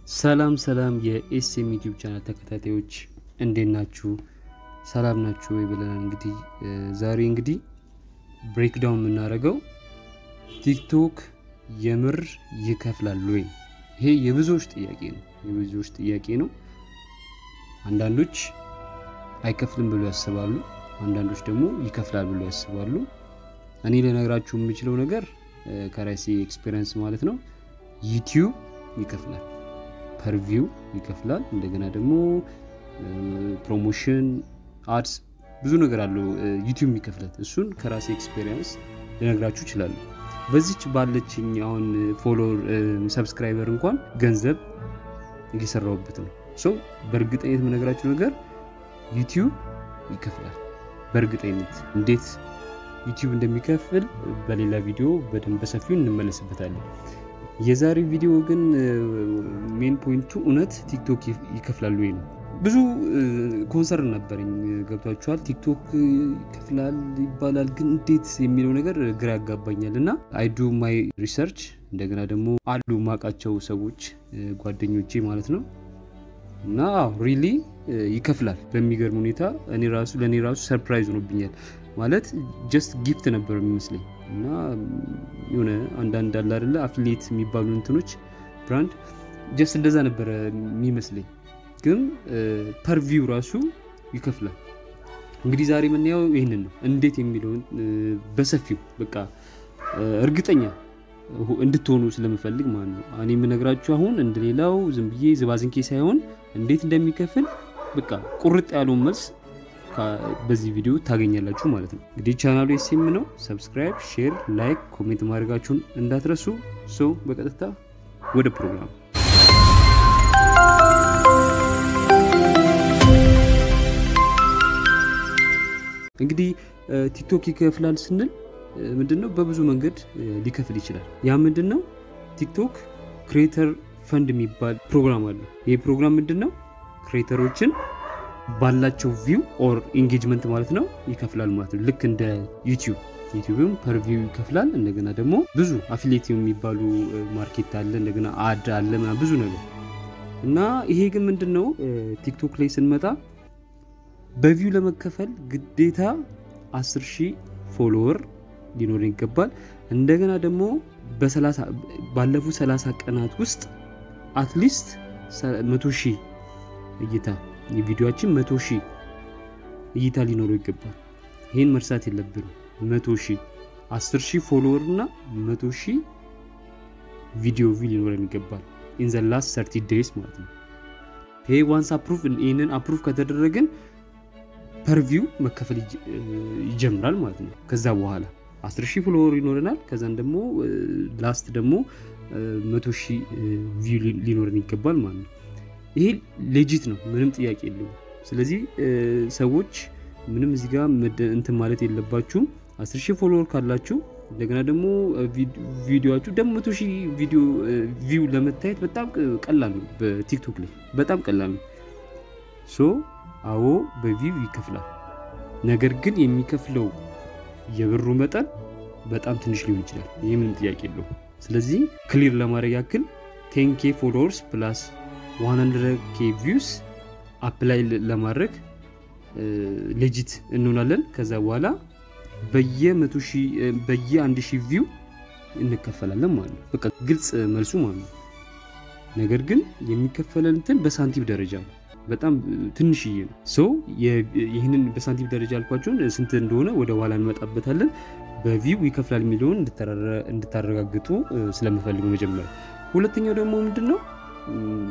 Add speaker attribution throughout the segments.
Speaker 1: ሰላም የኤስኤም ዩቲዩብ ቻናል ተከታታዮች እንዴት ናችሁ? ሰላም ናችሁ ወይ ብለናል። እንግዲህ ዛሬ ብሬክዳውን የምናደርገው ቲክቶክ የምር ይከፍላል ወይ? ይሄ የብዙዎች ጥያቄ ነው። አንዳንዶች አይከፍልም ብለው ያስባሉ፣ አንዳንዶች ደግሞ ይከፍላል ብለው ያስባሉ። እኔ ለነግራችሁ የምችለው ነገር ከራሴ ኤክስፒሪየንስ ማለት ነው ዩቲዩብ ይከፍላል፣ ፐር ቪው ይከፍላል። እንደገና ደግሞ ፕሮሞሽን አድስ ብዙ ነገር አለው ዩቲዩብ ይከፍላል። እሱን ከራሴ ኤክስፒሪየንስ ልነግራችሁ እችላለሁ። በዚች ባለችኝ አሁን ፎሎወር ሰብስክራይበር እንኳን ገንዘብ እየሰራሁበት ነው። ሶ በእርግጠኝነት የምነግራችሁ ነገር ዩቲዩብ ይከፍላል። በእርግጠኝነት እንዴት ዩቲዩብ እንደሚከፍል በሌላ ቪዲዮ በደንብ በሰፊው እንመለስበታለን። የዛሬ ቪዲዮ ግን ሜን ፖይንቱ እውነት ቲክቶክ ይከፍላል ወይ ነው። ብዙ ኮንሰርን ነበርኝ፣ ገብታችኋል። ቲክቶክ ይከፍላል ይባላል ግን እንዴት የሚለው ነገር ግራ ያጋባኛልና አይ ዱ ማይ ሪሰርች። እንደገና ደግሞ አሉ ማቃቸው ሰዎች ጓደኞቼ ማለት ነው እና ሪሊ ይከፍላል በሚገርም ሁኔታ። ለኔ ራሱ ሰርፕራይዝ ሆኖብኛል። ማለት ጀስት ጊፍት ነበር የሚመስለኝ እና የሆነ አንዳንድ አለ አይደለ አፍሊኤት የሚባሉ እንትኖች ብራንድ ጀስት እንደዛ ነበር የሚመስለኝ፣ ግን ፐር ቪው ራሱ ይከፍላል። እንግዲህ ዛሬ የምናየው ይሄንን ነው። እንዴት የሚለውን በሰፊው በቃ እርግጠኛ እንድትሆኑ ስለምፈልግ ማለት ነው። እኔ የምነግራችሁ አሁን እንደሌላው ዝም ብዬ ዝባዝንኬ ሳይሆን እንዴት እንደሚከፍል በቃ ቁርጥ ያለውን መልስ በዚህ ቪዲዮ ታገኛላችሁ ማለት ነው። እንግዲህ ቻናሉ ኤስኤም ነው። ሰብስክራይብ፣ ሼር፣ ላይክ፣ ኮሜንት ማድረጋችሁን እንዳትረሱ። ሶ በቀጥታ ወደ ፕሮግራም እንግዲህ ቲክቶክ ይከፍላል ስንል ምንድነው? በብዙ መንገድ ሊከፍል ይችላል። ያ ምንድነው? ቲክቶክ ክሬተር ፈንድ የሚባል ፕሮግራም አለ። ይሄ ፕሮግራም ምንድነው? ክሬተሮችን ባላቸው ቪው ኦር ኢንጌጅመንት ማለት ነው ይከፍላል ማለት ነው። ልክ እንደ ዩቲዩብም ፐር ቪው ይከፍላል። እንደገና ደግሞ ብዙ አፊሊኤት የሚባሉ ማርኬት አለ፣ እንደገና አድ አለ፣ ብዙ ነገር እና ይሄ ግን ምንድነው ቲክቶክ ላይ ስንመጣ በቪው ለመከፈል ግዴታ 10000 ፎሎወር ሊኖር ይገባል። እንደገና ደግሞ ባለፉት 30 ቀናት ውስጥ አትሊስት 100000 እይታ የቪዲዮአችን 100000 እይታ ሊኖረው ይገባል። ይሄን መርሳት የለብንም። 100000 10000 ፎሎወር እና 100000 ቪዲዮ ሊኖረን ይገባል in the last 30 days ማለት ነው። ይሄ ዋንስ አፕሩቭ ይሄንን አፕሩቭ ከተደረገን ፐር ቪው መከፈል ይጀምራል ማለት ነው። ከዛ በኋላ 10000 ፎሎወር ይኖረናል። ከዛን ደግሞ ላስት ደግሞ 100000 ቪው ሊኖረን ይገባል ማለት ነው። ይሄ ሌጂት ነው፣ ምንም ጥያቄ የለውም። ስለዚህ ሰዎች ምንም እዚህ ጋር እንትን ማለት የለባችሁም። 10000 ፎሎወር ካላችሁ እንደገና ደግሞ ቪዲዮአችሁ ደግሞ 100000 ቪዲዮ ቪው ለመታየት በጣም ቀላል ነው። በቲክቶክ ላይ በጣም ቀላል ነው። ሶ አዎ በቪው ይከፍላል። ነገር ግን የሚከፍለው የብሩ መጠን በጣም ትንሽ ሊሆን ይችላል። ይሄ ምንም ጥያቄ የለውም። ስለዚህ ክሊር ለማድረግ ያክል 10k ፎሎወርስ ፕላስ 100k ቪውስ አፕላይ ለማድረግ ሌጂት እንሆናለን። ከዛ በኋላ በየ1000 ቪው እንከፈላለን ማለት ነው። በቃ ግልጽ መልሱ ማለት ነው። ነገር ግን የሚከፈለን እንትን በሳንቲም ደረጃ ነው፣ በጣም ትንሽዬ ነው። ሶ ይሄንን በሳንቲም ደረጃ አልኳችሁ ስንት እንደሆነ ወደ ኋላ እንመጣበታለን። በቪው ይከፍላል የሚለውን እንድታረጋግጡ ስለምፈልገው መጀመሪያ። ሁለተኛው ደግሞ ምንድነው?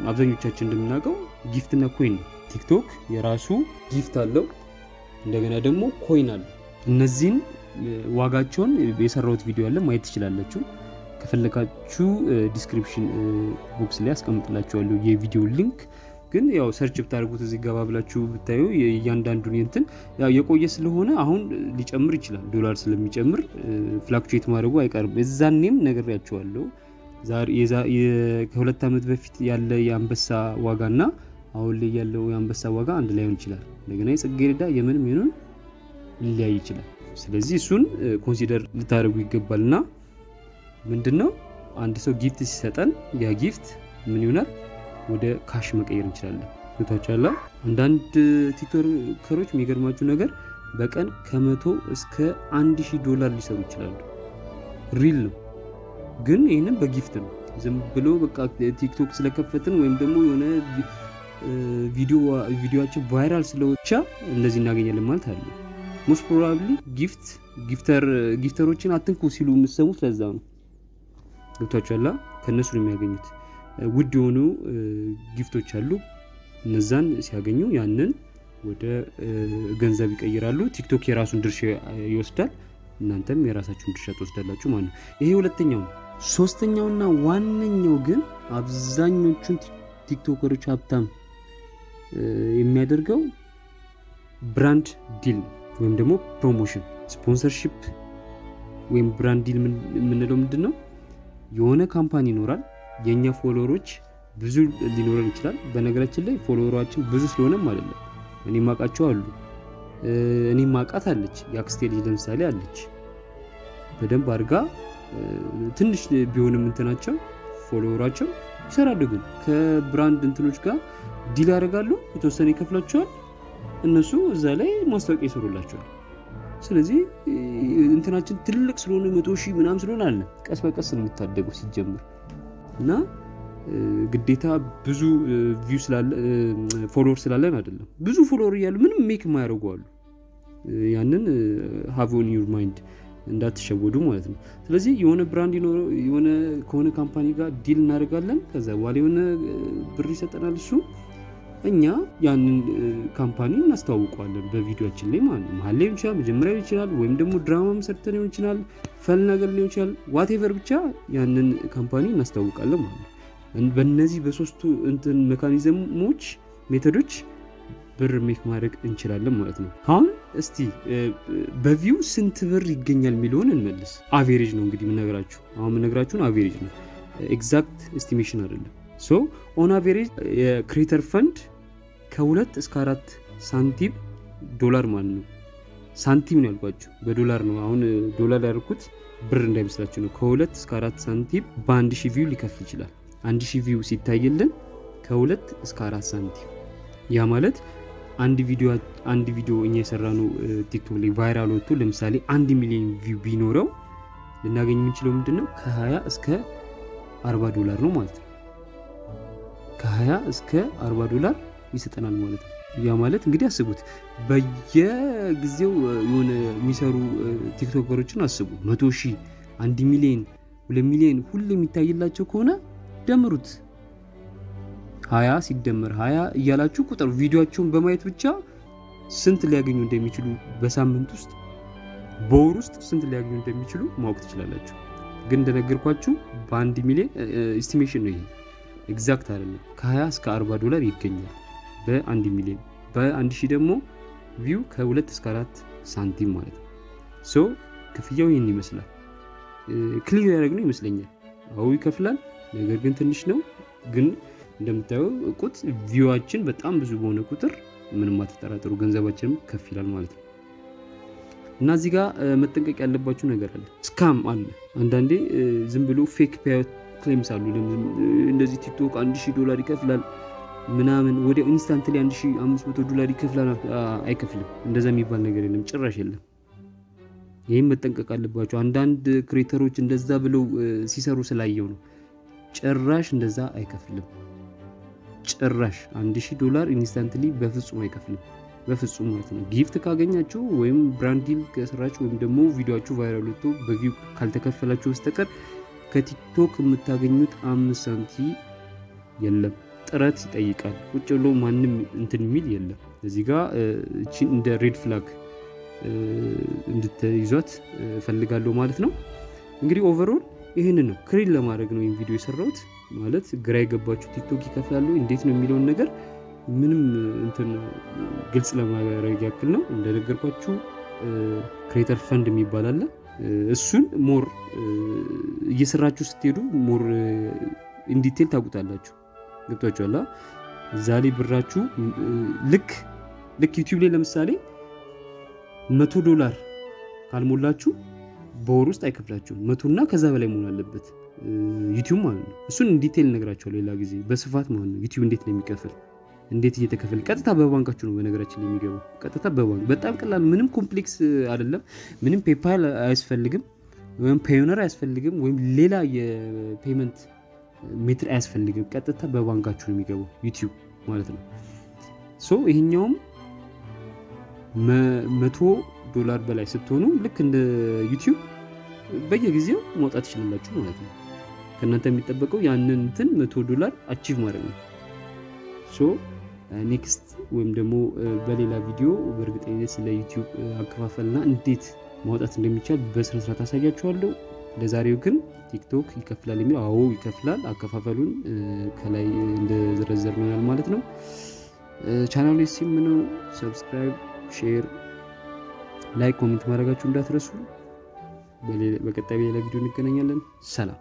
Speaker 1: አብዛኞቻችን እንደምናውቀው ጊፍት እና ኮይን ነው። ቲክቶክ የራሱ ጊፍት አለው፣ እንደገና ደግሞ ኮይን አለው። እነዚህን ዋጋቸውን የሰራሁት ቪዲዮ አለ፣ ማየት ትችላላችሁ። ከፈለጋችሁ ዲስክሪፕሽን ቦክስ ላይ አስቀምጥላችኋለሁ የቪዲዮ ሊንክ። ግን ያው ሰርች ብታደርጉት እዚህ ጋር ብላችሁ ብታዩ እያንዳንዱን እንትን ያው የቆየ ስለሆነ አሁን ሊጨምር ይችላል። ዶላር ስለሚጨምር ፍላክቹዌት ማድረጉ አይቀርም። እዛኔም ነግሬያችኋለሁ። ከ2 ዓመት በፊት ያለ የአንበሳ ዋጋና አሁን ላይ ያለው የአንበሳ ዋጋ አንድ ላይ ሆን ይችላል። እንደገና የጽጌረዳ የምንም ይሁን ሊለያይ ይችላል። ስለዚህ እሱን ኮንሲደር ልታደርጉ ይገባልና ምንድነው አንድ ሰው ጊፍት ሲሰጠን ያ ጊፍት ምን ይሆናል? ወደ ካሽ መቀየር እንችላለን። ገብቷችኋል? አንዳንድ ቲክቶከሮች የሚገርማችሁ ነገር በቀን ከ100 እስከ $1000 ሊሰሩ ይችላሉ። ሪል ነው። ግን ይሄንን በጊፍት ነው። ዝም ብሎ በቃ ቲክቶክ ስለከፈትን ወይም ደግሞ የሆነ ቪዲዮአችን ቫይራል ስለወጣ እንደዚህ እናገኛለን ማለት አይደለም። ሞስት ፕሮባብሊ ጊፍተሮችን አትንኩ ሲሉ የምትሰሙት ለዛ ነው። ገብቷችኋል? ከነሱ ነው የሚያገኙት። ውድ የሆኑ ጊፍቶች አሉ። እነዛን ሲያገኙ ያንን ወደ ገንዘብ ይቀይራሉ። ቲክቶክ የራሱን ድርሻ ይወስዳል፣ እናንተም የራሳችሁን ድርሻ ትወስዳላችሁ ማለት ነው። ይሄ ሁለተኛው ነው። ሶስተኛውና ዋነኛው ግን አብዛኞቹን ቲክቶከሮች ሀብታም የሚያደርገው ብራንድ ዲል ወይም ደግሞ ፕሮሞሽን፣ ስፖንሰርሺፕ ወይም ብራንድ ዲል የምንለው ምንድነው? የሆነ ካምፓኒ ይኖራል። የኛ ፎሎወሮች ብዙ ሊኖረን ይችላል። በነገራችን ላይ ፎሎወራችን ብዙ ስለሆነም አይደለም። እኔ ማቃቸው አሉ። እኔ ማቃት አለች። ያክስቴ ልጅ ለምሳሌ አለች። በደንብ አድርጋ ትንሽ ቢሆንም እንትናቸው ፎሎወራቸው ይሰራሉ። ግን ከብራንድ እንትኖች ጋር ዲል ያደርጋሉ። የተወሰነ ይከፍላቸዋል። እነሱ እዛ ላይ ማስታወቂያ ይሰሩላቸዋል። ስለዚህ እንትናችን ትልቅ ስለሆነ 100,000 ምናምን ስለሆነ አለ ቀስ በቀስ ነው የሚታደገው ሲጀምር እና ግዴታ ብዙ ቪው ስላለ ፎሎወር ስላለን አይደለም። ብዙ ፎሎወር እያሉ ምንም ሜክ የማያደርጉ አሉ። ያንን have on your mind እንዳትሸወዱ ማለት ነው። ስለዚህ የሆነ ብራንድ የሆነ ከሆነ ካምፓኒ ጋር ዲል እናደርጋለን። ከዛ በኋላ የሆነ ብር ይሰጠናል። እሱ እኛ ያንን ካምፓኒ እናስተዋውቀዋለን በቪዲዮአችን ላይ ማለት ነው። መሀል ላይ ብቻ መጀመሪያ ይችላል ወይም ደግሞ ድራማም ሰርተን ሊሆን ይችላል፣ ፈል ነገር ሊሆን ይችላል፣ ዋትኤቨር ብቻ ያንን ካምፓኒ እናስተዋውቃለን ማለት ነው። በእነዚህ በሶስቱ እንትን ሜካኒዝሞች ሜቶዶች ብር ሜክ ማድረግ እንችላለን ማለት ነው። አሁን እስቲ በቪው ስንት ብር ይገኛል የሚለውን እንመልስ። አቬሬጅ ነው እንግዲህ የምነግራችሁ። አሁን የምነግራችሁን አቬሬጅ ነው፣ ኤግዛክት ኤስቲሜሽን አይደለም። ሶ ኦን አቬሬጅ የክሬተር ፈንድ ከ2 እስከ 4 ሳንቲም ዶላር ማለት ነው። ሳንቲም ነው ያልኳችሁ፣ በዶላር ነው። አሁን ዶላር ያደርኩት ብር እንዳይመስላችሁ ነው። ከ2 እስከ 4 ሳንቲም በ1000 ቪው ሊከፍል ይችላል። 1000 ቪው ሲታይልን ከ2 እስከ 4 ሳንቲም። ያ ማለት አንድ ቪዲዮ እኛ የሰራነው ቲክቶክ ላይ ቫይራል ወጥቶ ለምሳሌ 1 ሚሊዮን ቪው ቢኖረው ልናገኝ የምንችለው ምንድነው? ከ20 እስከ $40 ነው ማለት ነው። ከ20 እስከ $40 ይሰጠናል ማለት ነው። ያ ማለት እንግዲህ አስቡት፣ በየጊዜው የሆነ የሚሰሩ ቲክቶከሮችን አስቡ። 100,000 1 ሚሊዮን 2 ሚሊዮን ሁሉ የሚታይላቸው ከሆነ ደምሩት። 20 ሲደመር 20 እያላችሁ ቁጥር ቪዲዮአቸውን በማየት ብቻ ስንት ሊያገኙ እንደሚችሉ በሳምንት ውስጥ በወር ውስጥ ስንት ሊያገኙ እንደሚችሉ ማወቅ ትችላላችሁ። ግን እንደነገርኳችሁ በ1 ሚሊዮን ኤስቲሜሽን ነው ይሄ፣ ኤግዛክት አይደለም። ከ20 እስከ $40 ይገኛል በ1 ሚሊዮን። በ1000 ደግሞ ቪው ከ2 እስከ 4 ሳንቲም ማለት ነው። ሶ ክፍያው ይሄን ይመስላል። ክሊር ያደረግነው ይመስለኛል። አው ይከፍላል፣ ነገር ግን ትንሽ ነው። ግን እንደምታዩው ቁጥ ቪዋችን በጣም ብዙ በሆነ ቁጥር ምንም አትጠራጠሩ ገንዘባችንም ከፍ ይላል ማለት ነው። እና እዚህ ጋር መጠንቀቅ ያለባችሁ ነገር አለ። ስካም አለ። አንዳንዴ ዝም ብሎ ፌክ ፔይአውት ክሌምስ አሉ። እንደዚህ ቲክቶክ $1000 ይከፍላል ምናምን ወደ ኢንስታንትሊ $1500 ይከፍላል። አይከፍልም። እንደዛ የሚባል ነገር የለም፣ ጭራሽ የለም። ይሄን መጠንቀቅ አለባችሁ። አንዳንድ ክሬተሮች እንደዛ ብለው ሲሰሩ ስላየው ነው። ጭራሽ እንደዛ አይከፍልም። ጭራሽ $1000 ኢንስታንትሊ በፍጹም አይከፍልም። በፍጹም ማለት ነው። ጊፍት ካገኛችሁ ወይም ብራንድ ዲል ከሰራችሁ ወይም ደግሞ ቪዲዮአችሁ ቫይራል ወጥቶ በቪው ካልተከፈላችሁ በስተቀር ከቲክቶክ የምታገኙት 5 ሳንቲም የለም። ጥረት ይጠይቃል። ቁጭ ብሎ ማንም እንትን የሚል የለም። እዚህ ጋር እቺ እንደ ሬድ ፍላግ እንድትይዟት ፈልጋለሁ ማለት ነው። እንግዲህ ኦቨርኦል ይሄን ነው ክሪል ለማድረግ ነው ቪዲዮ የሰራሁት። ማለት ግራ የገባችሁ ቲክቶክ ይከፍላሉ እንዴት ነው የሚለው ነገር ምንም እንትን ግልጽ ለማድረግ ያክል ነው። እንደነገርኳችሁ ክሬተር ፈንድ የሚባል አለ። እሱን ሞር እየሰራችሁ ስትሄዱ ሞር ኢን ዲቴል ታውቁታላችሁ። ገብታችኋል? ዛሬ ብራችሁ ልክ ዩቲዩብ ላይ ለምሳሌ $100 ካልሞላችሁ በወር ውስጥ አይከፍላችሁም። 100 እና ከዛ በላይ መሆን አለበት። ዩቲዩብ ማለት ነው እሱን ዲቴል ነግራችኋለሁ ሌላ ጊዜ በስፋት ማለት ነው ዩቲዩብ እንዴት ነው የሚከፍል እንዴት እየተከፈለ ቀጥታ በባንካችሁ ነው በነገራችን ላይ የሚገባው ቀጥታ በባንክ በጣም ቀላል ምንም ኮምፕሌክስ አይደለም ምንም ፔፓል አያስፈልግም ወይም ፔዮነር አያስፈልግም ወይም ሌላ የፔመንት ሜትር አያስፈልግም ቀጥታ በባንካችሁ ነው የሚገባው ዩቲዩብ ማለት ነው ሶ ይሄኛውም $100 በላይ ስትሆኑ ልክ እንደ ዩቲዩብ በየጊዜው ማውጣት ይችላልላችሁ ማለት ነው ከእናንተ የሚጠበቀው ያንን እንትን $100 አቺቭ ማድረግ ነው ሶ ኔክስት ወይም ደግሞ በሌላ ቪዲዮ በእርግጠኝነት ስለ ዩቲዩብ አከፋፈልና እንዴት ማውጣት እንደሚቻል በስነ ስርዓት አሳያችኋለሁ ለዛሬው ግን ቲክቶክ ይከፍላል የሚለው አዎ ይከፍላል አከፋፈሉን ከላይ እንደዘረዘርነው ያል ማለት ነው ቻናሉ ሲም ነው ሰብስክራይብ ሼር ላይክ ኮሜንት ማድረጋችሁ እንዳትረሱ በቀጣይ ቪዲዮ እንገናኛለን ሰላም